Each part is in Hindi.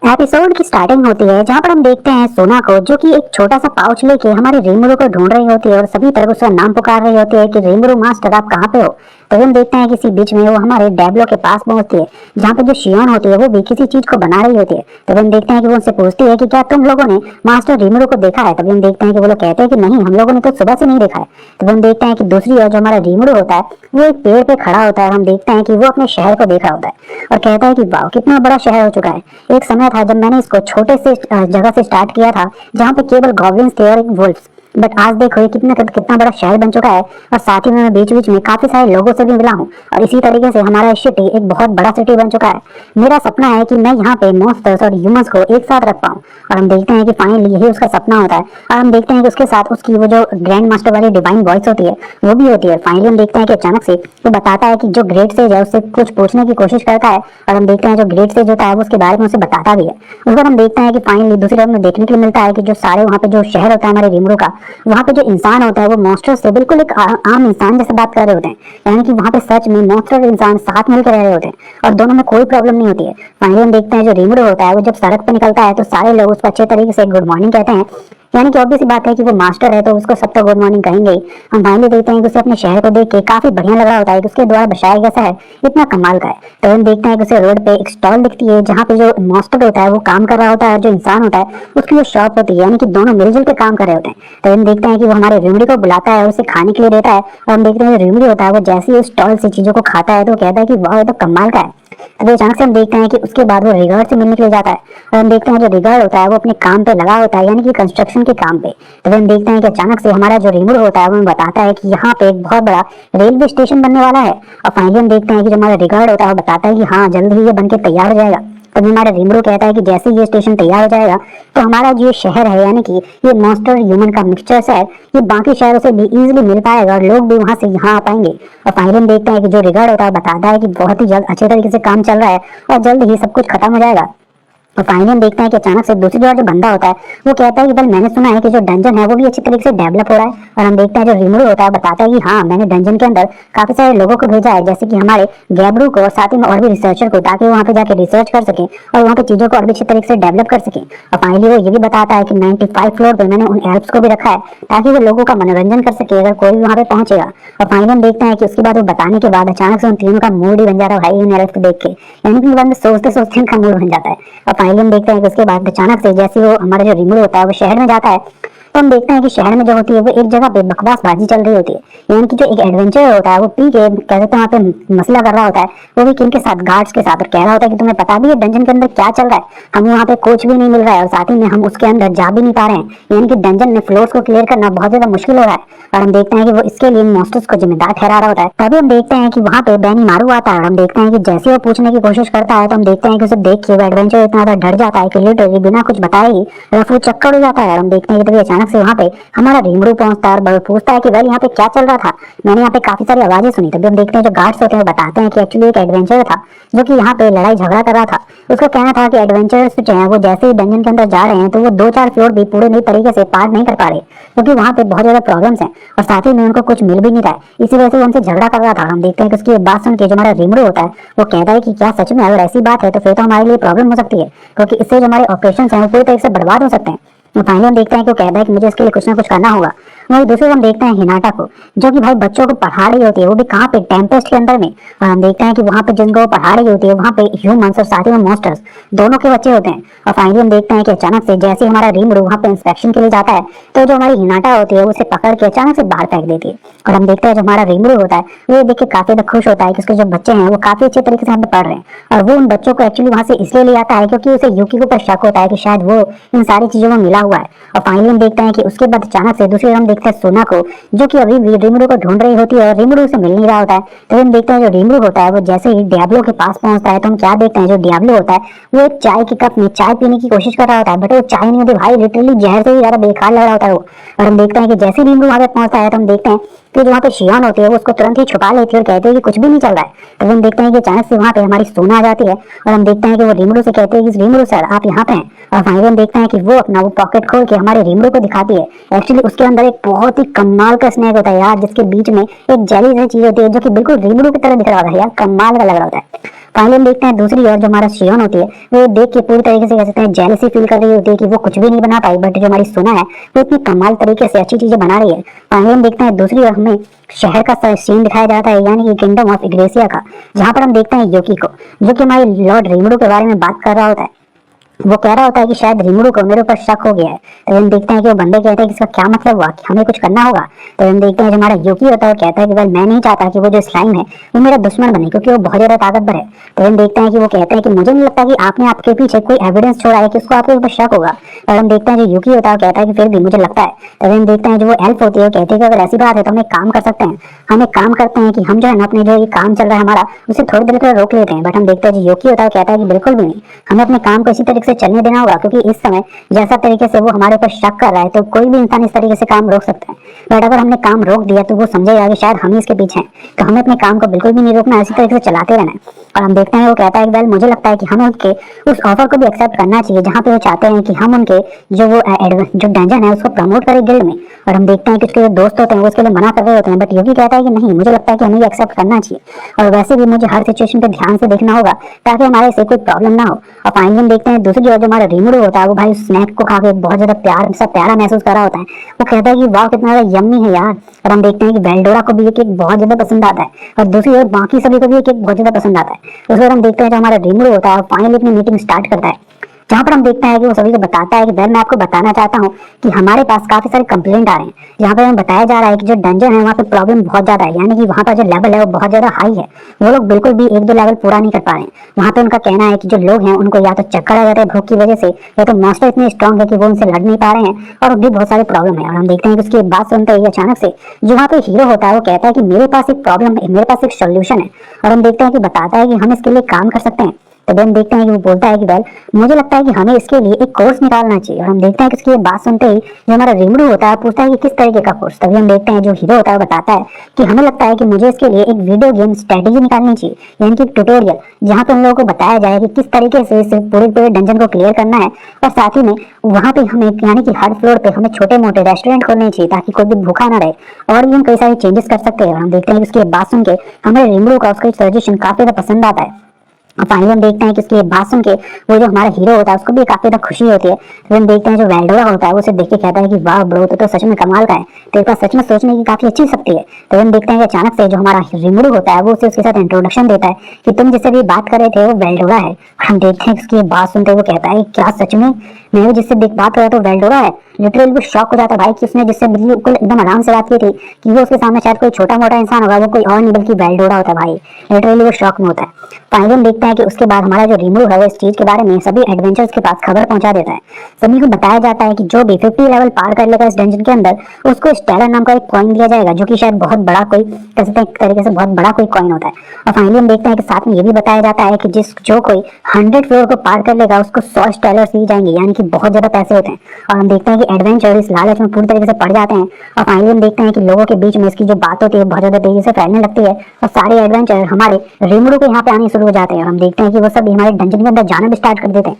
एपिसोड की स्टार्टिंग होती है जहाँ पर हम देखते हैं सोना को, जो कि एक छोटा सा पाउच लेके हमारे रीमरू को ढूंढ रही होती है और सभी तरफ उसका नाम पुकार रही होती है कि रीमरू मास्टर आप कहाँ पे हो। तो हम देखते हैं किसी बीच में वो हमारे डैब्लो के पास पहुंचती है, जहाँ पे जो शियोन होती है वो भी किसी चीज को बना रही होती है। तो हम देखते हैं कि वो उनसे पूछती है कि क्या तुम लोगों ने मास्टर रीमरू को देखा है। तभी हम देखते हैं कि वो लोग कहते हैं कि नहीं, हम लोगों ने तो सुबह से नहीं देखा है। तो हम देखते हैं कि दूसरी ओर जो हमारा रीमरू होता है वो एक पेड़ पे खड़ा होता है। हम देखते हैं कि वो अपने शहर को देख रहा होता है और कहता है कि वाह, कितना बड़ा शहर हो चुका है। एक समय था जब मैंने इसको छोटे से जगह से स्टार्ट किया था, जहाँ पे केवल गॉब्लिन्स थे और एक वुल्फ्स, बट आज देखो ये कितना बड़ा शहर बन चुका है। और साथ ही मैं बीच बीच में काफी सारे लोगों से भी मिला हूँ और इसी तरीके से हमारा सिटी एक बहुत बड़ा सिटी बन चुका है। मेरा सपना है कि मैं यहाँ पे मॉन्स्टर्स और ह्यूमंस को एक साथ रख पाऊँ। और हम देखते हैं कि फाइनली यही उसका सपना होता है। और हम देखते हैं कि उसके साथ उसकी वो जो ग्रैंड मास्टर वाली डिवाइन वॉइस होती है वो भी होती है। फाइनली हम देखते हैं कि अचानक से वो बताता है कि जो ग्रेट सेज है उससे कुछ पूछने की कोशिश करता है। और हम देखते हैं जो ग्रेट सेज होता है वो उसके बारे में उसे बताता भी है। उस बार हम देखते हैं कि फाइनली दूसरी तरफ में देखने के लिए मिलता है कि जो सारे वहाँ पे जो शहर होता है हमारे रीमरू का, वहाँ पे जो इंसान होता है वो मॉन्स्टर से बिल्कुल एक आम इंसान जैसे बात कर रहे होते हैं। यानी कि वहाँ पे सच में मॉन्स्टर और इंसान साथ मिलकर रह रहे होते हैं और दोनों में कोई प्रॉब्लम नहीं होती है। फाइनली हम देखते हैं जो रीमरू होता है वो जब सड़क पे निकलता है तो सारे लोग उसको अच्छे तरीके से गुड मॉर्निंग कहते हैं। यानी कि ऑब्वियस बात है कि वो मास्टर है तो उसको सब तो गुड मॉर्निंग कहेंगे ही। हम फाइनली देखते हैं कि उसे अपने शहर को देख के काफी बढ़िया लग रहा होता है कि उसके द्वारा बसाया गया शहर इतना कमाल का है। तो हम देखते हैं कि उसे रोड पे एक स्टॉल दिखती है जहाँ पे जो मास्टर होता है वो काम कर रहा होता है और जो इंसान होता है उसकी जो शॉप होती है, यानी कि दोनों मिलजुल के काम कर रहे होते हैं। तो हम देखते हैं कि वो हमारे रिमड़ी को बुलाता है और उसे खाने के लिए देता है। और हम देखते हैं जो रिमड़ी होता है वो जैसे ही उस स्टॉल से चीजों को खाता है तो कहता है कि वाह, ये तो कमाल का है। अभी अचानक से हम देखते हैं कि उसके बाद वो रिगार्ड से मिलने के लिए जाता है और हम देखते हैं जो रिगार्ड होता है वो अपने काम पे लगा होता है, यानी कि कंस्ट्रक्शन के काम पे। तो हम देखते हैं कि अचानक से हमारा जो रीमरू होता है वो बताता है कि यहाँ पे एक बहुत बड़ा रेलवे स्टेशन बनने वाला है। और फाइनली हम देखते हैं कि जो हमारा रिगार्ड होता है वो बताता है कि हाँ, जल्द ही ये बन के तैयार हो जाएगा। तभी हमारा रीमरू कहता है कि जैसे ये स्टेशन तैयार हो जाएगा तो हमारा जो शहर है, यानी कि ये मॉन्स्टर ह्यूमन का मिक्सचर शहर, ये बाकी शहरों से भी इजीली मिल पाएगा और लोग भी वहां से यहाँ आ पाएंगे। और फाइनली हम देखते हैं कि जो रिगार्ड होता है बताता है कि बहुत ही जल्द अच्छे तरीके से काम चल रहा है और जल्द ही सब कुछ खत्म हो जाएगा। और फाइनली हम देखते हैं कि अचानक से दूसरी ओर जो बंदा होता है वो कहता है कि बल मैंने सुना है कि जो डंजन है वो भी अच्छी तरीके से डेवलप हो रहा है। और हम देखते हैं जो रीमरू होता है बताता है कि हाँ, मैंने डंजन के अंदर काफी सारे लोगों को भेजा है, जैसे कि हमारे गैब्रू को और साथ ही में और भी रिसर्चर को, ताकि वो वहाँ पे जाके रिसर्च कर सके और वहाँ पे चीजों को और भी अच्छी तरीके से डेवलप कर सके। और फाइनली वो ये भी बताता है कि 95 फ्लोर पे मैंने उन एल्प्स को भी रखा है ताकि वो लोगों का मनोरंजन कर सके अगर कोई भी वहाँ पे पहुंचेगा। और फाइनली हम देखते हैं कि उसके बाद वो बताने के बाद अचानक से उन तीनों का मूड ही बन जाता है भाई उन एल्प्स को देख के, यानी कि बंदे सोचते सोचते उनका मूड बन जाता है। और फाइनली हम देखते हैं कि उसके बाद अचानक से जैसे वो हमारा जो रीमरू होता है वो शहर में जाता है तो हम देखते हैं कि शहर में जो होती है वो एक जगह पे बकवासबाजी चल रही होती है। यानी कि जो एक एडवेंचर होता है वो पी के कहते हैं वहाँ पे मसला कर रहा होता है, वो भी किन के साथ, गार्ड्स के साथ, और कह रहा होता है कि तुम्हें पता भी है डंजन के अंदर क्या चल रहा है, हमें वहाँ पे कोच भी नहीं मिल रहा है और साथ ही में हम उसके अंदर जा भी नहीं पा रहे हैं। यानी कि डंजन में फ्लोर्स को क्लियर करना बहुत ज्यादा मुश्किल हो रहा है और हम देखते हैं कि वो इसके लिए मॉन्स्टर्स को जिम्मेदार ठहरा रहा होता है। तभी हम देखते हैं कि वहाँ पे बैनी मारू आता है और हम देखते हैं कि जैसे वो पूछने की कोशिश करता है तो हम देखते हैं कि उसे देख के वो एडवेंचर इतना ज्यादा डर जाता है कि लिटरली बिना कुछ बताए ही रफू चक्कर हो जाता है। और हम देखते हैं कि तभी अचानक से वहाँ पे हमारा रीमरू पहुंचता है और पूछता है कि वेल यहाँ पे क्या चल रहा था, मैंने यहाँ पे काफी सारी आवाजें सुनी। तभी हम देखते हैं जो गार्ड्स होते हैं बताते हैं कि एक्चुअली एक एडवेंचर था जो कि यहाँ पे लड़ाई झगड़ा कर रहा था। उसको कहना था कि एडवेंचर्स जो है वो जैसे ही डंजन के अंदर जा रहे हैं तो वो 2-4 फ्लोर भी पूरे नई तरीके से पार नहीं कर पा रहे क्योंकि वहाँ पे बहुत ज्यादा प्रॉब्लम्स हैं और साथ ही में उनको कुछ मिल भी नहीं रहा है। इसी वजह से वो हमसे झगड़ा कर रहा था। हम देखते हैं कि उसकी ये बात सुन के जो हमारा रीमरू होता है वो कहता है कि क्या सच में अगर ऐसी बात है तो फिर तो हमारे लिए प्रॉब्लम हो सकती है, क्योंकि इससे जो हमारे ऑपरेशन हैं वो पूरी तरीके से बर्बाद हो सकते हैं। फाइनली हम देखते हैं कि वो कहता है कि मुझे इसके लिए कुछ ना कुछ करना होगा। वही दूसरे हम देखते हैं हिनाटा को, जो कि भाई बच्चों को पढ़ा रही होती है, वो भी कहाँ पे, टेम्पेस्ट के अंदर में। और हम देखते हैं कि वहाँ पे जिनको वो पढ़ा रही होती है वहाँ पे ह्यूमंस और साथ ही में मॉन्स्टर्स दोनों के बच्चे होते हैं। और फाइनली हम देखते हैं कि अचानक से जैसे हमारा रीमरू वहाँ पे इंस्पेक्शन के लिए जाता है तो जो हमारी हिनाटा होती है उसे पकड़ के अचानक से बाहर फेंक देती है। और हम देखते हैं जो हमारा रीमरू होता है वो देख के काफी ज्यादा खुश होता है कि उसके जो बच्चे हैं वो काफी अच्छे तरीके से यहाँ पे पढ़ रहे हैं। और वो उन बच्चों को एक्चुअली वहाँ से इसलिए ले आता है क्योंकि उसे यूकी के ऊपर शक होता है कि शायद वो इन सारी चीजों में मिला हुआ है। और फाइनली हम देखते हैं कि उसके बाद अचानक से दूसरी हम देखते हैं सोना को, जो कि अभी भी रीमरू को ढूंढ रही होती है और रीमरू से मिल नहीं रहा होता है। तो हम देखते हैं जो रीमरू होता है वो जैसे ही डियाब्लो के पास पहुंचता है तो हम क्या देखते हैं जो डियाब्लो होता है वो एक चाय के कप में चाय पीने की कोशिश कर रहा होता है, बट वो चाय नहीं होती भाई, लिटरली जहर से भी ज्यादा बेकार लग रहा होता है वो। और हम देखते हैं कि जैसे रीमरू वहां पे पहुंचता है तो हम देखते हैं कि जो वहाँ पे शियोन होती है वो उसको तुरंत ही छुपा लेती है और कहते हैं कि कुछ भी नहीं चल रहा है। तो हम देखते हैं कि अचानक से वहाँ पे हमारी सोना आ जाती है और हम देखते हैं कि वो रीमरू से कहते हैं कि रीमरू सर आप यहाँ पे हैं। और फाइनली हम देखते हैं कि वो अपना वो पॉकेट खोल के हमारे रीमरू को दिखाती है। एक्चुअली उसके अंदर एक बहुत ही कमाल का स्नैक होता है यार, जिसके बीच में एक जेली जैसी चीज होती है जो कि बिल्कुल रीमरू की तरह दिख रहा होता है यार, कमाल का लग रहा होता है। फाइनली हम देखते हैं दूसरी ओर जो हमारा शियोन होती है वो देख के पूरी तरीके से कह सकते हैं जेलसी फील कर रही होती है कि वो कुछ भी नहीं बना पाई, बट जो हमारी सोना है वो इतनी कमाल तरीके से अच्छी चीजें बना रही है। फाइनली हम देखते हैं दूसरी ओर हमें शहर का सीन दिखाया जाता है, यानी कि किंगडम ऑफ इग्लेसिया का, जहाँ पर हम देखते हैं योकी को, जो कि हमारे लॉर्ड रीमुडू के बारे में बात कर रहा होता है। वो कह रहा होता है कि शायद रीमुडू को मेरे ऊपर शक हो गया है। तो हम देखते हैं कि वो बंदे कहते हैं कि इसका क्या मतलब हुआ, कि हमें कुछ करना होगा। तो हम देखते हैं जो हमारा यूकी होता है वो कहता है कि वेल मैं नहीं चाहता कि वो जो स्लाइम है वो मेरा दुश्मन बने, क्योंकि वो बहुत ज्यादा ताकतवर है। तो हम देखते हैं कि वो कहते हैं कि मुझे नहीं लगता कि आपने आपके पीछे कोई एविडेंस छोड़ा है कि उसको आपके ऊपर शक होगा। और हम देखते हैं जो यूकी होता है वो कहता है कि फिर भी मुझे लगता है। तो हम देखते हैं जो वो एल्फ होती है कहती है कि अगर ऐसी बात है तो हम एक काम कर सकते हैं, हम एक काम करते हैं कि हम जो है ना अपने जो ये काम चल रहा है हमारा उसे थोड़ी देर के लिए रोक लेते हैं। बट हम देखते हैं जो यूकी होता है कहता है कि बिल्कुल भी नहीं, हमें अपने काम को इसी तरीके से चलने देना होगा, क्योंकि इस समय जैसा तरीके से वो हमारे ऊपर शक कर रहा है तो कोई भी इंसान इस तरीके से काम रोक सकता है। बट अगर हमने काम रोक दिया तो वो समझेगा कि शायद हम ही इसके पीछे हैं। तो हमें अपने काम को बिल्कुल भी नहीं रोकना, इसी तरीके से चलाते रहना है। और हम देखते हैं वो कहता है कि वेल मुझे लगता है कि हमें उनके उस ऑफर को भी एक्सेप्ट करना चाहिए जहाँ पे वो चाहते हैं कि हम उनके जो डंजन है उसको प्रमोट करें गिल्ड में। और हम देखते हैं कि उसके जो दोस्त होते हैं वो उसके लिए मना कर रहे होते हैं, बट योगी कहता है कि नहीं, मुझे लगता है कि हमें एक्सेप्ट करना चाहिए। और वैसे भी मुझे हर सिचुएशन पे ध्यान से देखना होगा ताकि हमारे से कोई प्रॉब्लम ना हो। और फाइनली हम देखते हैं दूसरी ओर जो हमारा रीमुडू होता है वो भाई स्नैक को खा के बहुत ज्यादा प्यारा महसूस कर रहा होता है। वो कहता है कि वाह कितना ज्यादा यम्मी है यार। और हम देखते हैं कि वेल्डोरा को भी ये केक बहुत ज्यादा पसंद आता है, और दूसरी ओर बाकी सभी को भी ये केक बहुत ज्यादा पसंद आता है। उस बार हम देखते हैं जो हमारा रीमुडू होता है फाइनली अपनी मीटिंग स्टार्ट करता है, जहाँ पर हम देखते हैं कि वो सभी को बताता है कि वेल मैं आपको बताना चाहता हूँ कि हमारे पास काफी सारे कंप्लेंट आ रहे हैं। यहाँ पर हमें बताया जा रहा है कि जो डंजन है वहाँ पे प्रॉब्लम बहुत ज्यादा है, यानी कि वहाँ पर जो लेवल है वो बहुत ज्यादा हाई है। वो लोग बिल्कुल भी एक दो लेवल पूरा नहीं कर पा रहे हैं। वहाँ पे उनका कहना है कि जो लोग हैं उनको या तो चक्कर आ जाता है भूख की वजह से, या तो मॉन्स्टर इतने स्ट्रॉन्ग है कि वो उनसे लड़ नहीं पा रहे हैं, और भी बहुत सारे प्रॉब्लम है। और हम देखते हैं कि उसकी एक बात सुनते ही अचानक से जो वहाँ पे हीरो होता है वो कहता है कि मेरे पास एक प्रॉब्लम है, मेरे पास एक सोल्यूशन है। और हम देखते हैं कि बताता है कि हम इसके लिए काम कर सकते हैं। तभी हम देखते हैं कि वो बोलता है कि वेल मुझे लगता है कि हमें इसके लिए एक कोर्स निकालना चाहिए। और हम देखते हैं कि इसकी बात सुनते ही जो हमारा रीमुडू होता है पूछता है कि किस तरीके का कोर्स। तभी हम देखते हैं जो हीरो होता है बताता है कि हमें लगता है कि मुझे इसके लिए एक वीडियो गेम स्ट्रेटेजी निकालनी चाहिए, यानी कि ट्यूटोरियल, जहाँ पे हम लोगों को बताया जाए कि किस तरीके से इस पूरे डंजन को क्लियर करना है। और साथ ही में वहाँ पे हमें यानी कि हर फ्लोर पे हमें छोटे मोटे रेस्टोरेंट खोलने चाहिए ताकि कोई भी भूखा ना रहे, और भी हम कई सारे चेंजेस कर सकते हैं। और हम देखते हैं कि उसकी बात सुन के हमारे रीमुडू का उसका सजेशन काफी ज्यादा पसंद आता है। और फाइनली हम देखते हैं कि उसकी बात सुन के वो जो हमारा हीरो होता है उसको भी काफी ज्यादा खुशी होती है। फिर हम देखते हैं जो वेल्डोरा होता है वो उसे देख के कहता है कि वाह ब्रो तो सच में कमाल का है, तेरे पास सच में सोचने की काफी अच्छी शक्ति है। तो हम देखते हैं कि अचानक से जो हमारा रीमुडू होता है वो उसे उसके साथ इंट्रोडक्शन देता है कि तुम जिससे भी बात कर रहे थे वो वेल्डोरा है। हम देखते हैं कि उसकी बात सुनते वो कहता है क्या सच में मैं जिससे बात कर रहा था वेल्डोरा है। लिटरली वो शॉक हो जाता है भाई कि उसने जिससे बिल्कुल एकदम आराम से बात की थी कि वो उसके सामने शायद कोई छोटा मोटा इंसान होगा, वो कोई और नहीं बल्कि वेल्डोरा होता है भाई। लिटरली वो शॉक में होता है। फाइनली हम देखते हैं कि उसके बाद हमारा जो रीमुडू है वो इस चीज के बारे में सभी एडवेंचर्स के पास खबर पहुंचा देता है। सभी को बताया जाता है कि जो भी 50 लेवल पार कर लेगा इस डंजन के अंदर उसको स्टेलर नाम का एक कॉइन दिया जाएगा, जो कि शायद बहुत बड़ा कोई तरीके से बहुत बड़ा कोई कॉइन होता है। और फाइनली हम देखते हैं कि साथ में ये भी बताया जाता है कि जो कोई 100 फ्लोर को पार कर लेगा उसको 100 स्टेलर्स दिए जाएंगे, यानी कि बहुत ज्यादा पैसे होते हैं। और हम देखते हैं कि एडवेंचर इस लालच में पूरी तरीके से पड़ जाते हैं। और फाइनली हम देखते हैं कि लोगों के बीच में इसकी जो बात होती है बहुत ज्यादा तेजी से फैलने लगती है, और सारे एडवेंचर हमारे रीमुडू के यहाँ पे आने शुरू हो जाते हैं। और हम देखते हैं कि वो सब हमारे डंजन के अंदर जाना भी स्टार्ट कर देते हैं।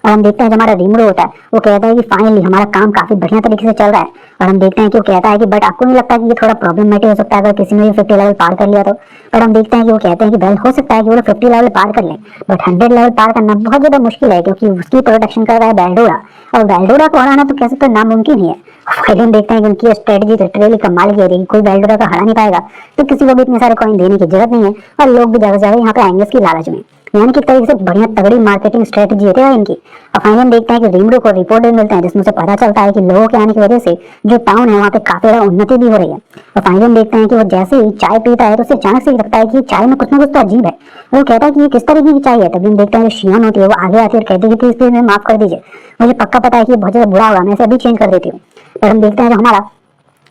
और हम देखते हैं जो हमारा रीमुडू होता है वो कहता है कि फाइनली हमारा काम काफी बढ़िया तरीके से चल रहा है। और हम देखते हैं कि वो कहता है कि बट आपको नहीं लगता कि ये थोड़ा प्रॉब्लमेटिक हो सकता है अगर किसी ने भी 50 लेवल पार कर लिया तो। पर हम देखते हैं कि वो कहते हैं कि वेल हो सकता है कि वो 50 लेवल पार कर ले, बट 100 लेवल पार करना बहुत ज्यादा मुश्किल है, क्योंकि उसकी प्रोटेक्शन कर रहा है वेल्डोरा, और वेल्डोरा को हराना तो कैसे तो नामुमकिन ही है। फिर हम देखते हैं कि उनकी स्ट्रेटजी तो लिटरली कमाल की हो रही है, कोई वेल्डोरा को हरा नहीं पाएगा तो किसी को भी इतने सारे कॉइन देने की जरूरत नहीं है, और लोग भी ज्यादा से ज्यादा यहाँ पे आएंगे इसकी लालच में, यानी कि तरीके से बढ़िया तगड़ी मार्केटिंग स्ट्रेटजी है इनकी। और फाइनली हम देखते हैं कि रीमुडू को रिपोर्ट भी मिलते हैं जिसमें से पता चलता है कि लोगों के आने की वजह से जो टाउन है वहाँ पे काफी ज्यादा उन्नति भी हो रही है। और फाइनली हम देखते हैं कि वो जैसे ही चाय पीता है तो उसे अचानक से लगता है कि चाय में कुछ ना कुछ तो अजीब है। वो कहता है कि ये किस तरीके की चाय है। तभी हम देखते हैं जो शियोन होती है वो आगे आती है और कहती है कि प्लीज प्लीज माफ कर दीजिए, मुझे पक्का पता है कि बहुत ज्यादा बुरा होगा, मैं इसे अभी चेंज कर देती हूँ। पर हम देखते हैं जो हमारा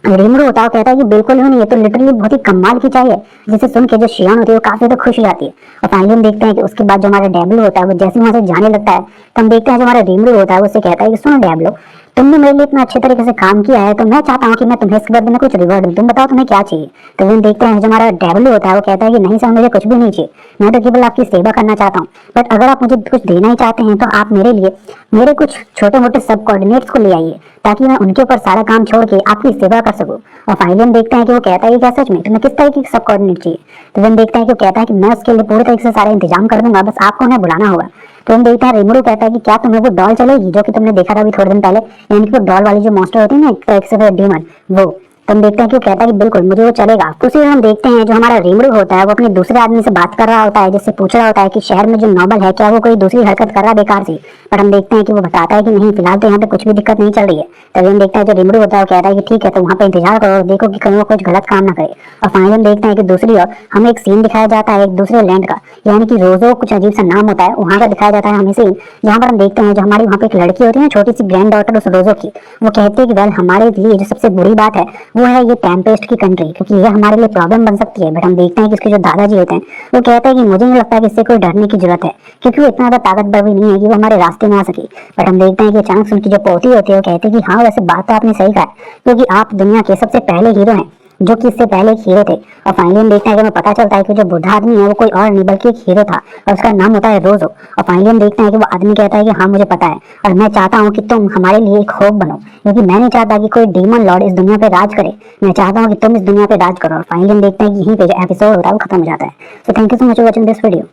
रीमुडू होता है कहता है कि बिल्कुल ही नहीं, ये तो लिटरली बहुत ही कमाल की चाय है, जिसे सुन के जो शियोन होती है वो काफी तो खुश हो जाती है। और फाइनली हम देखते हैं कि उसके बाद जो हमारा डेब्लो होता है वो जैसे वहां से जाने लगता है तो हम देखते हैं जो हमारा रीमुडू होता है वो उससे कहता है कि सुनो डेब्लो, तुमने मेरे लिए इतना अच्छे तरीके से काम किया है, तो मैं चाहता हूँ कि मैं तुम्हें इसके बदले में कुछ रिवॉर्ड दूं। तुम बताओ तुम्हें क्या चाहिए। तो हम देखते हैं जो हमारा डेविल होता है वो कहता है कि नहीं सर, मुझे कुछ भी नहीं चाहिए, मैं तो केवल आपकी सेवा करना चाहता हूँ। बट अगर आप मुझे कुछ देना ही चाहते हैं तो आप मेरे लिए मेरे कुछ छोटे मोटे सब कोऑर्डिनेट्स को ले आइए, ताकि मैं उनके ऊपर सारा काम छोड़ के आपकी सेवा कर सकूं। और फाइनली हम देखते हैं कि वो कहता है कि क्या सच में तुम्हें किस तरीके के सब कोऑर्डिनेट चाहिए। तो हम देखते हैं कि वो कहता है कि मैं उसके लिए पूरे तरीके से सारा इंतजाम कर दूंगा, बस आपको उन्हें बुलाना होगा। तो हम देखते हैं रीमरू कहता है कि क्या तुम्हें वो डॉल चलेगी जो कि तुमने देखा था अभी थोड़े दिन पहले, यानी कि वो डॉल वाली जो मॉन्स्टर होती है ना, एक तरह से डीमन, वो। तो हम देखते हैं कि वो कहता है कि बिल्कुल मुझे वो चलेगा। उसी में हम देखते हैं जो हमारा रीमरू होता है वो अपने दूसरे आदमी से बात कर रहा होता है, जिससे पूछ रहा होता है कि शहर में जो नॉबल है क्या वो कोई दूसरी हरकत कर रहा है बेकार सी। पर हम देखते हैं कि वो बताता है कि नहीं, फिलहाल तो यहाँ पे कुछ भी दिक्कत नहीं चल रही है। तभी हम देखते हैं जो रीमरू होता है वो कहता है कि ठीक है, तो वहाँ पे इंतजार करो और देखो कि कहीं वो कुछ गलत काम ना करे। और फाइनली हम देखते हैं कि दूसरी ओर हमें एक सीन दिखाया जाता है एक दूसरे लैंड का, यानी कि रोजो कुछ अजीब सा नाम होता है, वहाँ का दिखाया जाता है हमें सीन, जहाँ पर हम देखते हैं जो हमारी वहाँ पे एक लड़की होती है ना, छोटी सी ग्रैंड डॉटर उस रोजो की, वो कहती है कि वेल हमारे लिए जो सबसे बुरी बात है वो है ये टेम्पेस्ट की कंट्री, क्योंकि ये हमारे लिए प्रॉब्लम बन सकती है। बट हम देखते हैं कि उसके जो दादाजी होते हैं वो कहते हैं कि मुझे नहीं लगता कि इससे कोई डरने की जरूरत है, क्योंकि वो इतना ज्यादा ताकतवर भी नहीं है कि वो हमारे रास्ते में आ सके। बट हम देखते हैं कि अचानक से उनकी जो पोती होती है वो कहते हैं कि हाँ वैसे बात तो आपने सही कहा है, क्योंकि आप दुनिया के सबसे पहले हीरो हैं, जो कि इससे पहले एक हीरो थे। और फाइनली हम देखते हैं कि हमें पता चलता है कि जो बुढ़ा आदमी है वो कोई और नहीं बल्कि एक हीरो था, और उसका नाम होता है रोजो। और फाइनली हम देखते हैं कि वो आदमी कहता है कि हाँ मुझे पता है, और मैं चाहता हूँ कि तुम हमारे लिए एक होप बनो, क्योंकि मैं नहीं चाहता कि कोई डीमन लॉर्ड इस दुनिया पे राज करे, मैं चाहता हूँ कि तुम इस दुनिया पे राज करो। और फाइनली हम देखते हैं कि यहीं पे जो एपिसोड होता है वो खत्म हो जाता है। So thank you so much for watching this video.